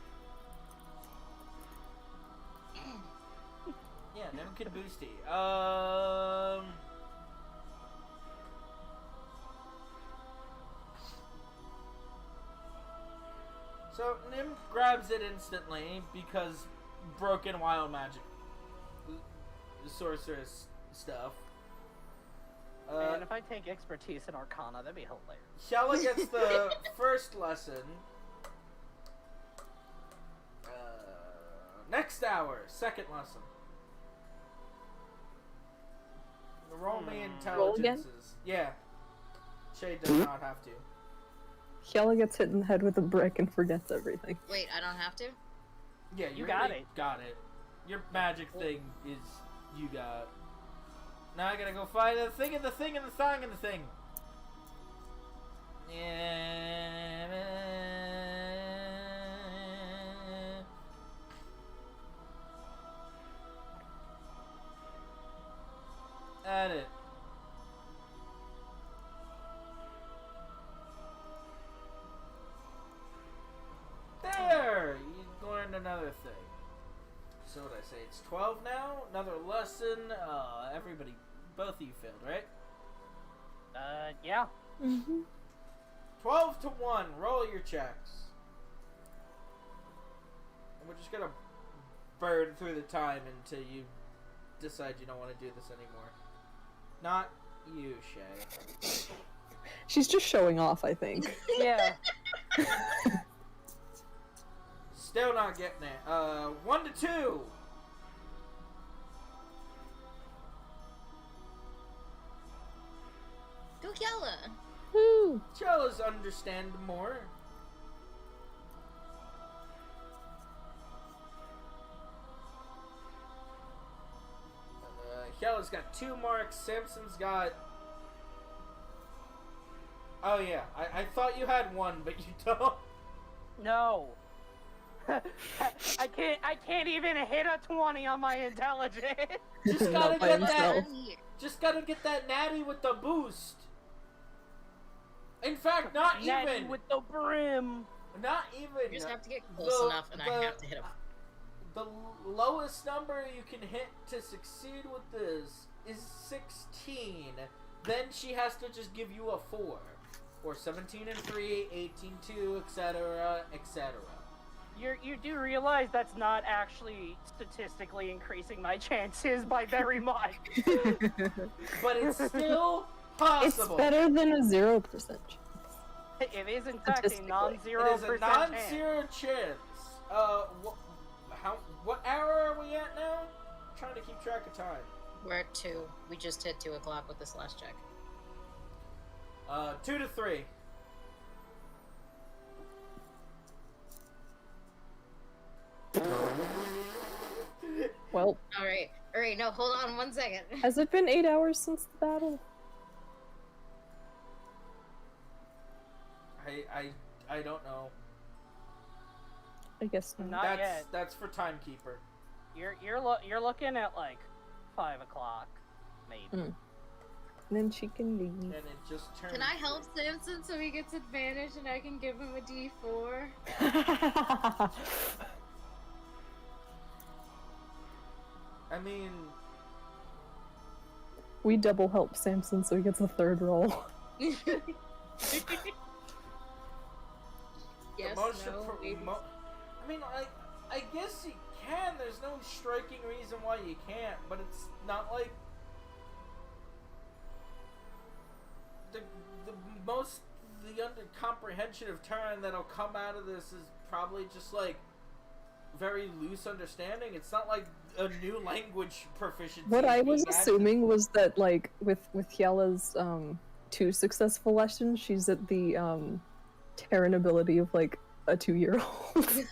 Yeah, Nim could boosty. So Nim grabs it instantly because broken wild magic, sorceress stuff.
And if I take expertise in Arcana, that'd be hilarious.
Shella gets the first lesson. Next hour, second lesson. Roll me
Roll again?
intelligences. Yeah. Shay does not have to.
Hyella gets hit in the head with a brick and forgets everything.
Wait, I don't have to?
Yeah,
You got
already
it.
Got it. Your magic thing is you got. Now I gotta go find the thing and the thing and the thing and the thing. Add it. There! You learned another thing. So what I say? It's 12 now? Another lesson? Everybody, both of you failed, right?
Yeah.
Mm-hmm.
12 to 1. Roll your checks. And we're just gonna burn through the time until you decide you don't want to do this anymore. Not you, Shay.
She's just showing off, I think.
Yeah.
Still not getting it. 1 to 2.
Go Yella!
Woo!
Chella's understand more. Chella's got 2 marks. Samson's got. Oh yeah, I thought you had 1, but you don't.
No. I can't even hit a 20 on my intelligence.
Just gotta
Not by
get
himself.
that. Just gotta get that natty with the boost. In fact, not
Natty
even.
with the brim.
Not even.
You just have to get close enough and I have to hit him.
The lowest number you can hit to succeed with this is 16. Then she has to just give you a 4. Or 17 and 3, 18 2, etc., etc.
You do realize that's not actually statistically increasing my chances by very much.
But it's still
It's
possible.
better than a 0%.
It is in fact a
Statistically.
non-zero
It is a
percent
non-zero chance. What hour are we at now? I'm trying to keep track of time.
We're at 2. We just hit 2 o'clock with this last check.
2 to 3.
Well,
Alright, no, hold on 1 second.
has it been 8 hours since the battle?
I don't know.
I guess not.
Not yet.
That's for timekeeper.
You're looking at like 5 o'clock, maybe.
Mm. Then she can leave.
And it just turned.
Can I help Samson so he gets advantage and I can give him a D4?
I mean,
We double help Samson so he gets a 3rd roll.
Yes,
most
no, maybe.
I mean, I guess you can. There's no striking reason why you can't, but it's not like the under comprehension of turn that'll come out of this is probably just like very loose understanding. It's not like a new language proficiency.
What I was
being added.
assuming was that, like, with Yella's 2 successful lessons, she's at the Terran ability of like a 2-year-old.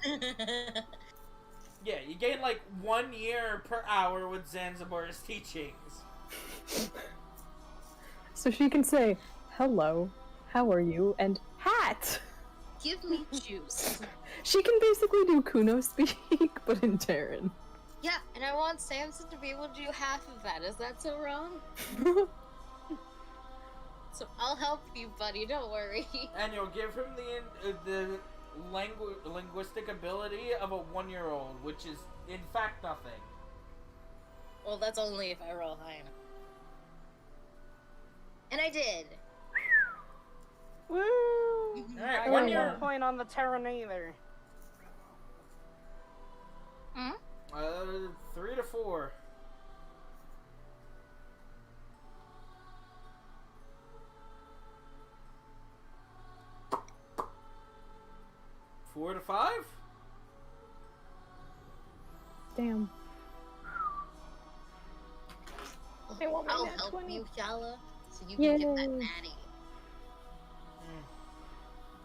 Yeah, you gain like 1 year per hour with Zanzibar's teachings.
So she can say, "Hello, how are you?" and "Hat."
Give me juice.
She can basically do Kuno speak, but in Terran.
Yeah, and I want Samson to be able to do half of that. Is that so wrong? So I'll help you, buddy. Don't worry.
And you'll give him the linguistic ability of a 1-year-old, which is in fact nothing.
Well, that's only if I roll high enough. And I did.
Woo!
Alright,
I
1
got
year.
1 point on the Terran either.
Hmm?
3 to 4. Four to 5?
Damn.
Oh,
I want my
I'll
nat
help
20.
you, Shala, so you can get that
Yay.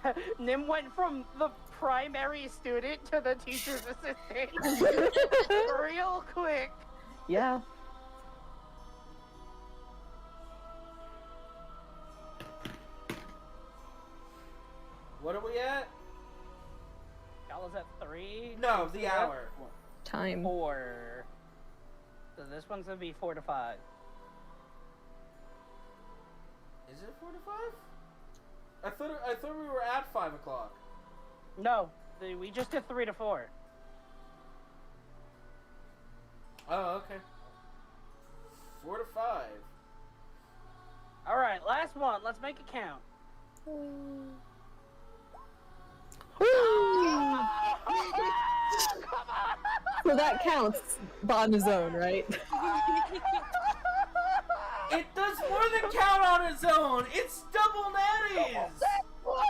natty.
Nim went from the primary student to the teacher's assistant real quick.
Yeah.
What are we at?
Y'all is at 3?
No, the hour.
Time.
4. So this one's gonna be 4 to 5.
Is it 4 to 5? I thought we were at 5 o'clock.
No, we just did 3 to 4.
Oh, okay. 4 to 5.
Alright, last one. Let's make it count.
So that counts on his own, right?
It does more than count on its own. It's double natties.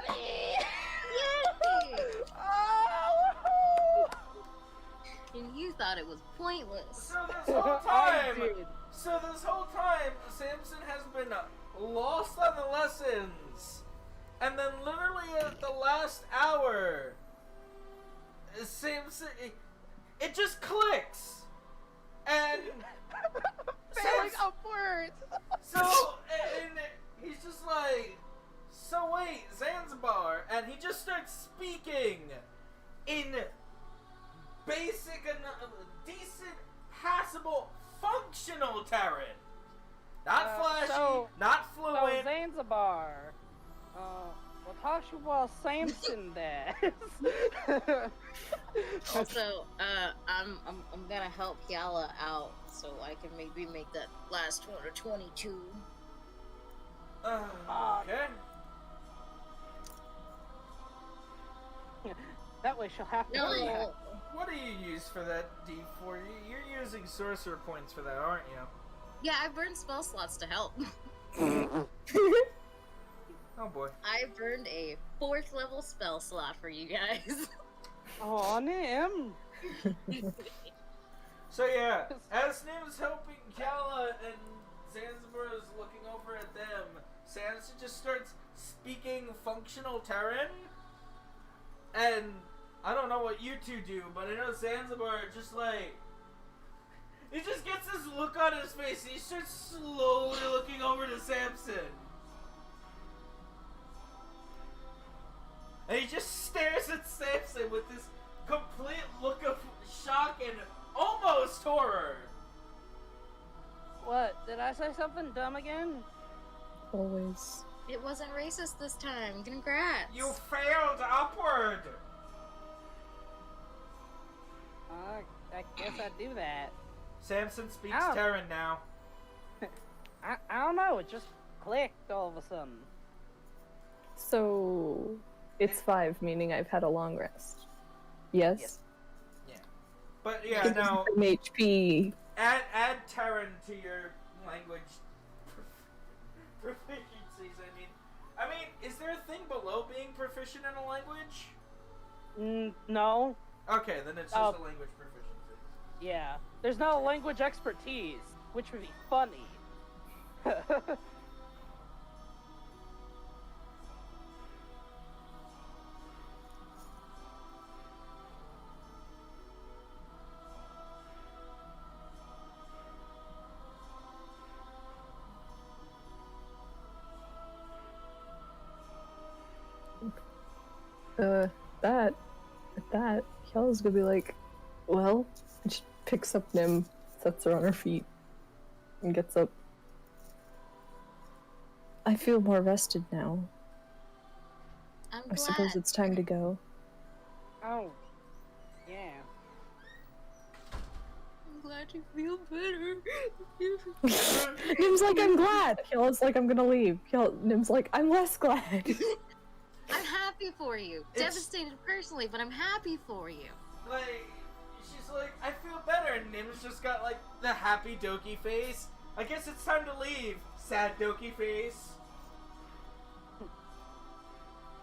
Yay! And you thought it was pointless.
So this whole time, Samson has been lost on the lessons, and then literally at the last hour, Samson, it just clicks, and
Failing upwards.
so and he's just like, so wait, Zanzibar, and he just starts speaking in basic and decent, passable, functional Terran. Not flashy, not
So
fluent.
Zanzibar. We'll talk to you while Samson there.
Also, I'm gonna help Yala out so I can maybe make that last one to 22.
Okay.
That way she'll have to.
No,
What do you use for that D4? You're using sorcerer points for that, aren't you?
yeah, I burned spell slots to help.
Oh boy.
I burned a 4th level spell slot for you guys.
Oh, Nim.
So yeah, as Nim's helping Kala and Zanzibar is looking over at them, Sansa just starts speaking functional Terran. And I don't know what you two do, but I know Zanzibar just like, he just gets this look on his face and he starts slowly looking over to Samson. And he just stares at Samson with this complete look of shock and almost horror.
What? Did I say something dumb again?
Always.
It wasn't racist this time. Congrats.
You failed upward.
I guess I do that.
Samson speaks
Ow.
Terran now.
I don't know. It just clicked all of a sudden.
So it's 5, meaning I've had a long rest. Yes.
Yeah. But yeah, now
Some HP.
add Terran to your language proficiencies. I mean, is there a thing below being proficient in a language?
No.
Okay, then it's just
Oh.
a language proficiency.
Yeah. There's no language expertise, which would be funny.
That, Kjell's gonna be like, well, and she picks up Nim, sets her on her feet, and gets up. I feel more rested now.
I'm
I
glad.
suppose it's time to go.
Oh. Yeah.
I'm glad you feel better.
Nim's like, I'm glad. Kjell's like, I'm gonna leave. Nim's like, I'm less glad.
I'm happy for you.
It's-
Devastated personally, but I'm happy for you.
Like, she's like, I feel better, and Nim's just got like the happy Doki face. I guess it's time to leave. Sad Doki face.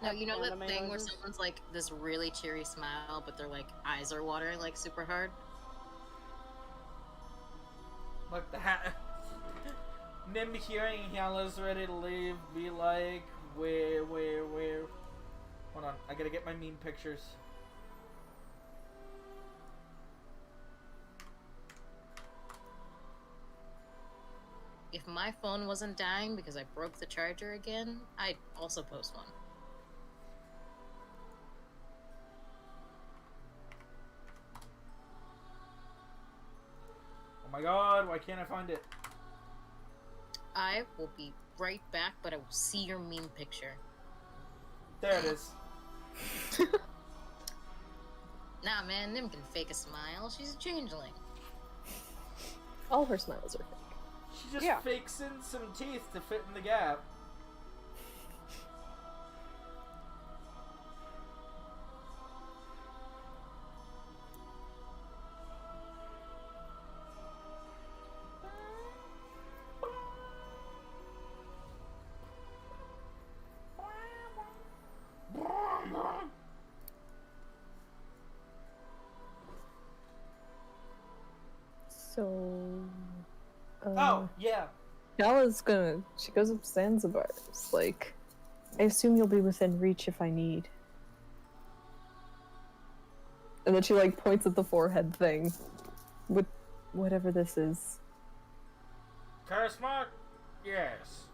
No, you know that
Anime
thing where
noises?
someone's like this really cheery smile, but their like eyes are watering like super hard.
Look, the hat. Nim hearing Yalla's ready to leave, be like, where? Hold on, I gotta get my meme pictures.
If my phone wasn't dying because I broke the charger again, I'd also post one.
Oh my god, why can't I find it?
I will be right back, but I will see your meme picture.
There it is.
Nah, man, Nim can fake a smile. She's a changeling.
All her smiles are fake.
She just fakes in some teeth to fit in the gap.
So...
Oh, yeah.
Yalla's she goes up to Zanzibar. It's like, I assume you'll be within reach if I need. And then she, like, points at the forehead thing. With whatever this is.
Curse mark? Yes.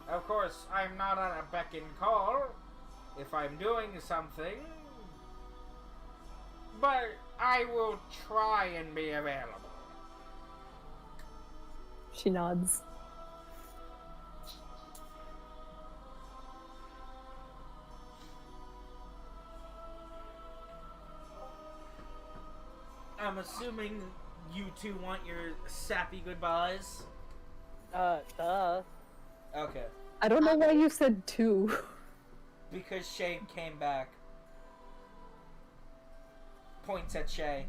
Of course, I'm not on a beck and call if I'm doing something. But I will try and be available.
She nods.
I'm assuming you two want your sappy goodbyes?
Duh.
Okay.
I don't know why you said two.
Because Shay came back. Points at Shay.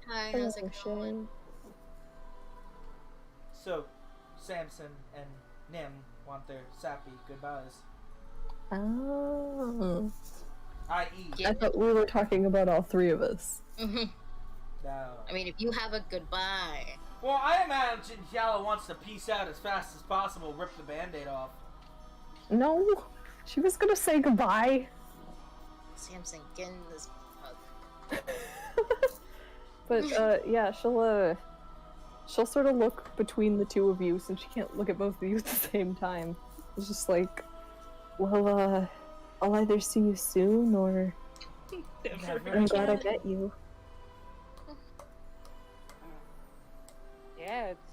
Hi, how's it going?
So, Samson and Nim want their sappy goodbyes.
Oh.
I.e.
I thought we were talking about all three of us.
Mm-hmm.
No.
I mean, if you have a goodbye.
Well, I imagine Yalla wants to peace out as fast as possible, rip the band-aid off.
No, she was gonna say goodbye.
Samson, get in this hug.
But, yeah, she'll sort of look between the two of you since she can't look at both of you at the same time. It's just like, well, I'll either see you soon or I'm glad I met you.
Yeah, it's...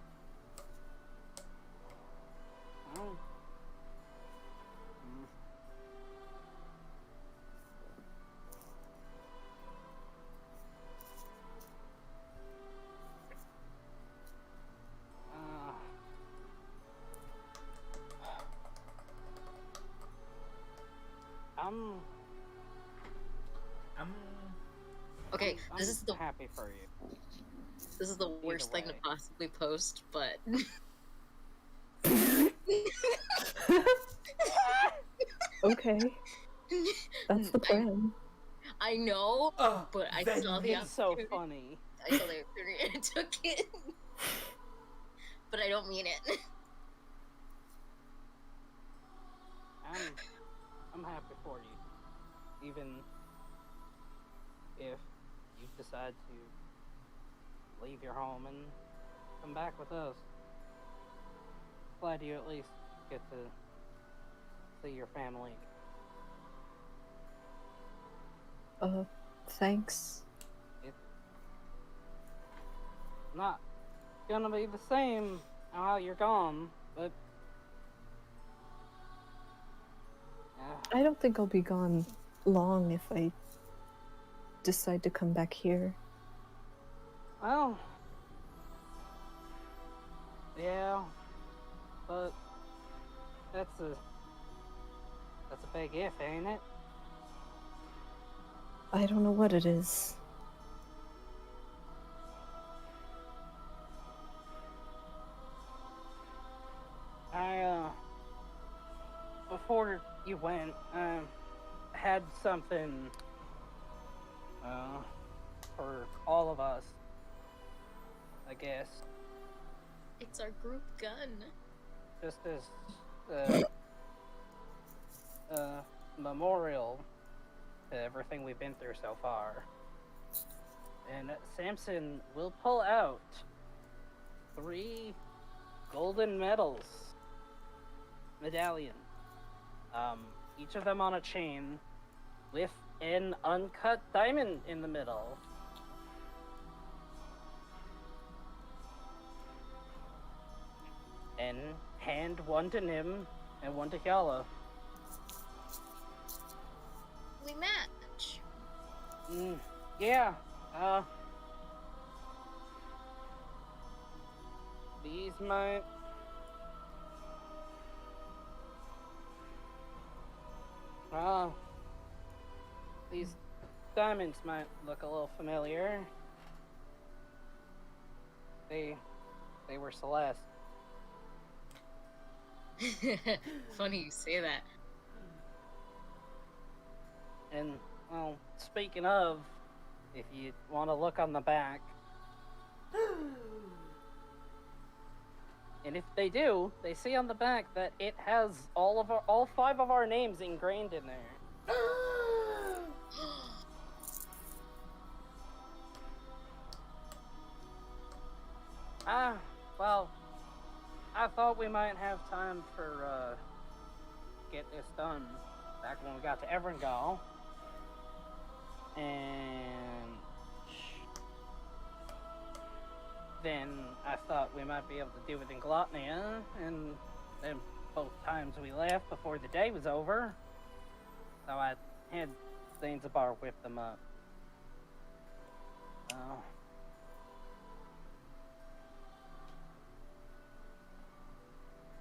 Oh.
Okay, this
I'm
is the
happy for you.
This is the worst thing to
way.
possibly post, but
Okay, that's the plan.
I know, but I saw the
It's so
opportunity.
funny.
I saw the opportunity and took it, but I don't mean it.
I'm happy for you, even if you decide to leave your home and come back with us. Glad you at least get to see your family.
Thanks.
It's not gonna be the same while you're gone, but
I don't think I'll be gone long if I decide to come back here.
well, yeah, but that's a big if, ain't it?
I don't know what it is.
Before you went, had something, for all of us, I guess.
It's our group gun.
Just as memorial to everything we've been through so far. And Samson will pull out 3 golden medallion. Each of them on a chain with an uncut diamond in the middle. And hand one to Nim and one to Hyala.
We match.
Yeah. These might... these diamonds might look a little familiar. They were Celeste.
Funny you say that.
And, well, speaking of, if you want to look on the back, and if they do, they see on the back that it has all 5 of our names ingrained in there. Well, I thought we might have time for, get this done back when we got to Everengall. And then I thought we might be able to do it in Glotnia, and then both times we left before the day was over. So I had Zanzibar whip them up.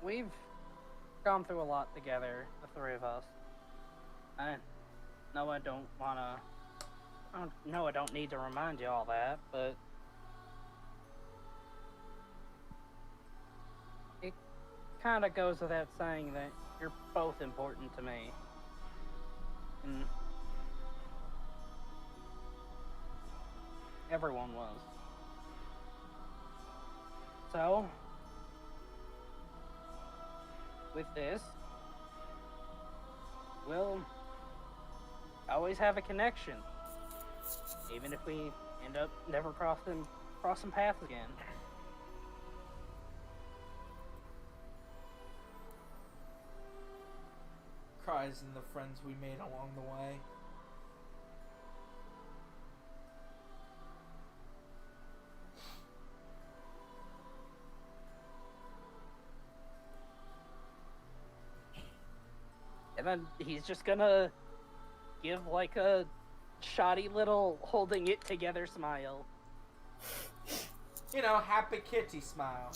We've gone through a lot together, the 3 of us. I know I don't need to remind you all that, but it kind of goes without saying that you're both important to me. And everyone was. So, with this, we'll always have a connection, even if we end up never crossing paths again.
Cries and the friends we made along the way.
And then he's just gonna give like a shoddy little holding it together smile.
You know, happy kitty smile.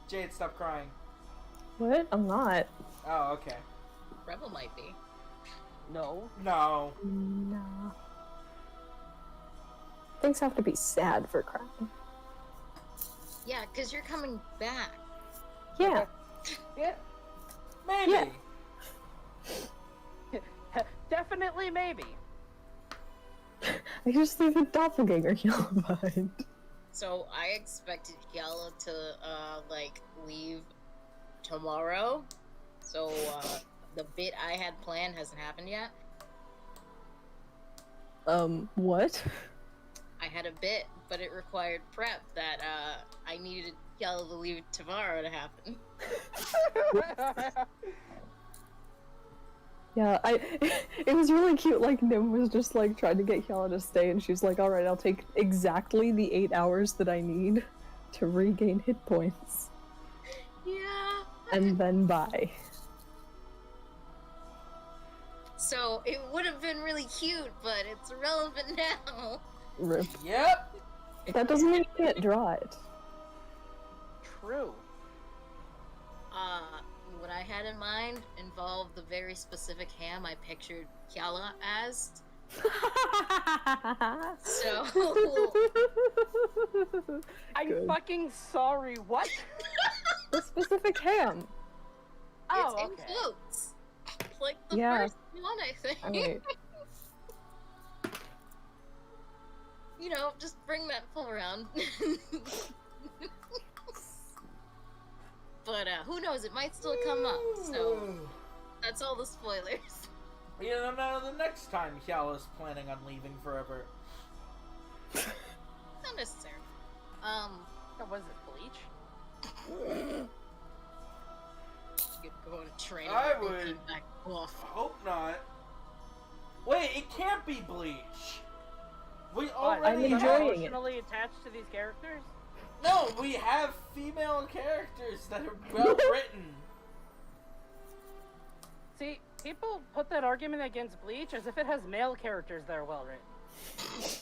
Jade, stop crying.
What? I'm not.
Oh, okay.
Rebel might be.
No.
No.
No. Things have to be sad for crying.
Yeah, because you're coming back.
Yeah.
Yeah.
Maybe.
Yeah.
Definitely maybe.
I just leave a doppelganger yellow behind.
So I expected Yella to leave tomorrow. So the bit I had planned hasn't happened yet.
What?
I had a bit, but it required prep that I needed Yella to leave tomorrow to happen.
Yeah, it was really cute, like, Nim was just, like, trying to get Hyala to stay, and she's like, alright, I'll take exactly the 8 hours that I need to regain hit points.
Yeah.
And then bye.
So it would have been really cute, but it's irrelevant now.
Rip.
Yep.
That doesn't mean you can't draw it.
True.
What I had in mind involved the very specific ham I pictured Kyala as. So
I'm
Good.
fucking sorry, what?
The specific ham.
Oh,
it's in
okay.
quotes. Like the
Yeah.
first one, I think.
Alright.
you know, just bring that full around. But who knows? It might still come up. So that's all the spoilers.
You don't know the next time Hyala's planning on leaving forever.
Not necessarily.
Was it Bleach?
You could go on a train.
I
and
would-
come back off.
Hope not. Wait, it can't be Bleach. We
What,
already
I'm
you're
enjoying it.
emotionally attached to these characters?
No, we have female characters that are well written.
See, people put that argument against Bleach as if it has male characters that are well written.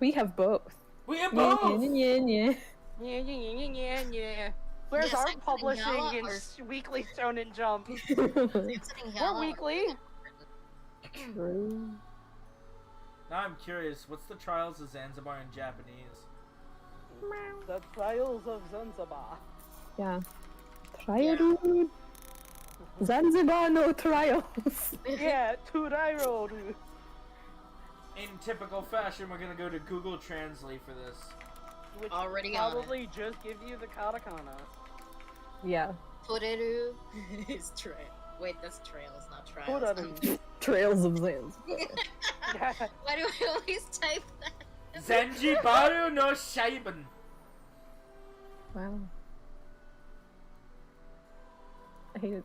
We have both.
We have
Yeah,
both.
yeah, yeah.
Yeah. Where's
Yes,
our
I'm putting
publishing
Yala
in
or-
Weekly Shonen Jump?
We're
weekly.
True.
Now I'm curious, what's the Trials of Zanzibar in Japanese?
The Trials of Zanzibar.
Yeah. Trial. Zanzibar no trials.
Yeah, Turairo.
In typical fashion, we're gonna go to Google Translate for this.
Which
Already
will
on it.
probably just give you the katakana.
Yeah.
Fureru is trail. Wait, that's trails, not trials.
Fureru.
Trails of Zanzibar.
Why do I always type that?
Zanjibaru no Shaiban.
Wow. I hate it.